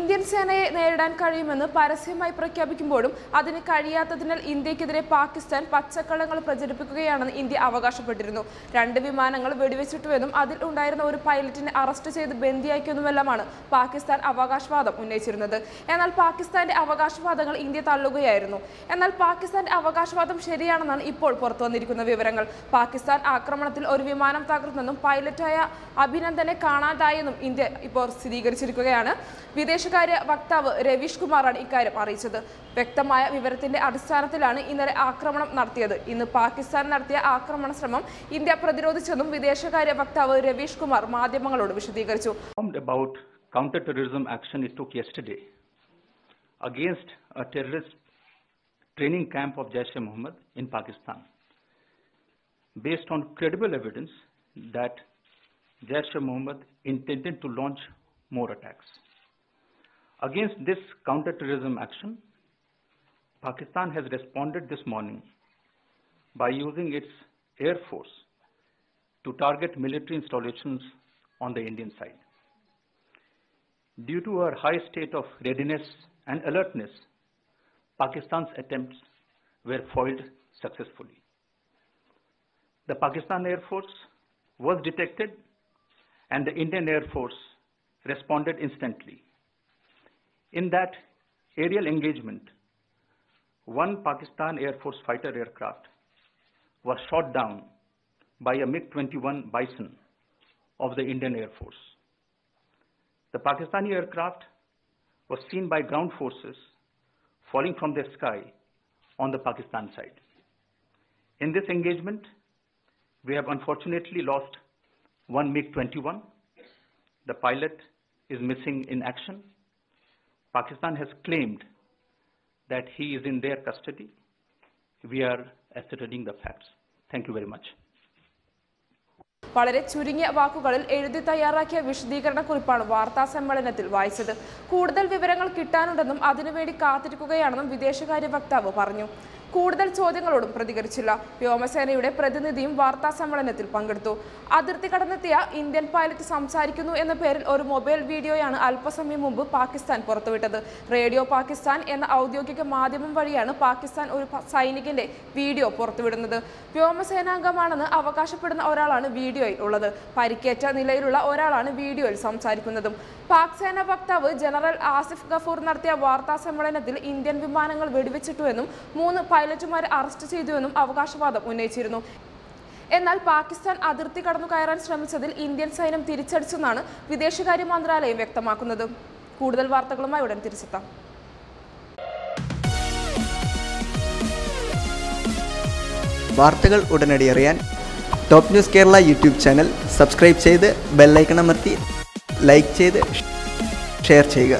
Indian സേനയെ നേരിടാൻ കഴിയുമെന്ന് പരസ്യമായി പ്രഖ്യാപിക്കുമ്പോഴും അതിന് കഴിയാത്തതിനാൽ ഇന്ത്യക്കെതിരെ പാകിസ്ഥാൻ പച്ചക്കള്ളങ്ങൾ പ്രചരിപ്പിക്കുകയാണെന്ന് ഇന്ത്യ അവകാശപ്പെട്ടിരുന്നു. 2 വിമാനങ്ങൾ വെടിവെച്ചിട്ടുവെന്നും അതിൽ ഉണ്ടായിരുന്ന ഒരു പൈലറ്റിനെ അറസ്റ്റ് ചെയ്ത് ബന്ദിയാക്കിയെന്നുമെല്ലാമാണ് പാകിസ്ഥാൻ അവകാശവാദം ഉന്നയിച്ചിരുന്നത്. എന്നാൽ പാകിസ്ഥാന്റെ അവകാശവാദങ്ങൾ ഇന്ത്യ തള്ളുകയായിരുന്നു. എന്നാൽ പാകിസ്ഥാന്റെ അവകാശവാദം ശരിയാണെന്നാണ് ഇപ്പോൾ പുറത്തുവന്നിരിക്കുന്ന വിവരങ്ങൾ. പാകിസ്ഥാൻ ആക്രമണത്തിൽ ഒരു വിമാനം തകർന്നെന്നും പൈലറ്റായ അഭിനന്ദനെ കാണാതായെന്നും ഇന്ത്യ ഇപ്പോൾ സ്ഥിരീകരിച്ചിരിക്കുകയാണ്. വിദേശകാര്യ വക്താവ് രവീഷ് കുമാറാണ് ഇക്കാര്യം അറിയിച്ചത്. വ്യക്തമായ വിവരത്തിന്റെ അടിസ്ഥാനത്തിലാണ് ഇന്നലെ ആക്രമണം നടത്തിയത്. ഇന്ന് പാകിസ്ഥാൻ നടത്തിയ ആക്രമണ ശ്രമം ഇന്ത്യ പ്രതിരോധിച്ചെന്നും വിദേശകാര്യ വക്താവ് രവീഷ് കുമാർ മാധ്യമങ്ങളോട് വിശദീകരിച്ചു. About counter-terrorism action it took yesterday against a terrorist training camp of Jaish-e-Mohammed in Pakistan, based on credible evidence that Jaish-e-Mohammed intended to launch more attacks. Against this counter-terrorism action, Pakistan has responded this morning by using its Air Force to target military installations on the Indian side. Due to our high state of readiness and alertness, Pakistan's attempts were foiled successfully. The Pakistan Air Force was detected and the Indian Air Force responded instantly. In that aerial engagement, one Pakistan Air Force fighter aircraft was shot down by a MiG-21 Bison of the Indian Air Force. The Pakistani aircraft was seen by ground forces falling from the sky on the Pakistan side. In this engagement, we have unfortunately lost one MiG-21. The pilot is missing in action. Pakistan has claimed that he is in their custody. We are ascertaining the facts. Thank you very much. വളരെ ചുരുങ്ങിയ വാക്കുകളിൽ എഴുതി തയ്യാറാക്കിയ വിശദീകരണക്കുറിപ്പാണ് വാർത്താ സമ്മേളനത്തിൽ വായിച്ചത്. കൂടുതൽ വിവരങ്ങൾ കിട്ടാനുണ്ടെന്നും അതിനുവേണ്ടി കാത്തിരിക്കുകയാണെന്നും വിദേശകാര്യ വക്താവ് പറഞ്ഞു. കൂടുതൽ ചോദ്യങ്ങളോടും പ്രതികരിച്ചില്ല. വ്യോമസേനയുടെ പ്രതിനിധിയും വാർത്താ സമ്മേളനത്തിൽ പങ്കെടുത്തു. അതിർത്തി കടന്നെത്തിയ ഇന്ത്യൻ പൈലറ്റ് സംസാരിക്കുന്നു എന്ന പേരിൽ ഒരു മൊബൈൽ വീഡിയോയാണ് അല്പസമയം മുമ്പ് പാകിസ്ഥാൻ പുറത്തുവിട്ടത്. റേഡിയോ പാകിസ്ഥാൻ എന്ന ഔദ്യോഗിക മാധ്യമം വഴിയാണ് പാകിസ്ഥാൻ ഒരു സൈനികന്റെ വീഡിയോ പുറത്തുവിടുന്നത്. വ്യോമസേനാംഗമാണെന്ന് അവകാശപ്പെടുന്ന ഒരാളാണ് വീഡിയോയിൽ ഉള്ളത്. പരിക്കേറ്റ നിലയിലുള്ള ഒരാളാണ് വീഡിയോയിൽ സംസാരിക്കുന്നതും. പാക് സേനാ വക്താവ് ജനറൽ ആസിഫ് ഗഫൂർ നടത്തിയ വാർത്താ സമ്മേളനത്തിൽ ഇന്ത്യൻ വിമാനങ്ങൾ വെടിവെച്ചിട്ടുവെന്നും 3 പൈലറ്റുമാരെ അറസ്റ്റ് ചെയ്തുവെന്നും അവകാശവാദം ഉന്നയിച്ചിരുന്നു. എന്നാൽ പാകിസ്ഥാൻ അതിർത്തി കടന്നു കയറാൻ ശ്രമിച്ചതിൽ ഇന്ത്യൻ സൈന്യം തിരിച്ചടിച്ചെന്നാണ് വിദേശകാര്യ മന്ത്രാലയം വ്യക്തമാക്കുന്നത്. കൂടുതൽ വാർത്തകളുമായി ഉടൻ തിരിച്ചെത്താം. വാർത്തകൾ ഉടനടി അറിയാൻ top news Kerala YouTube channel subscribe ചെയ്ത് ബെൽ ഐക്കൺ അമർത്തി ലൈക്ക് ചെയ്ത് ഷെയർ ചെയ്യുക.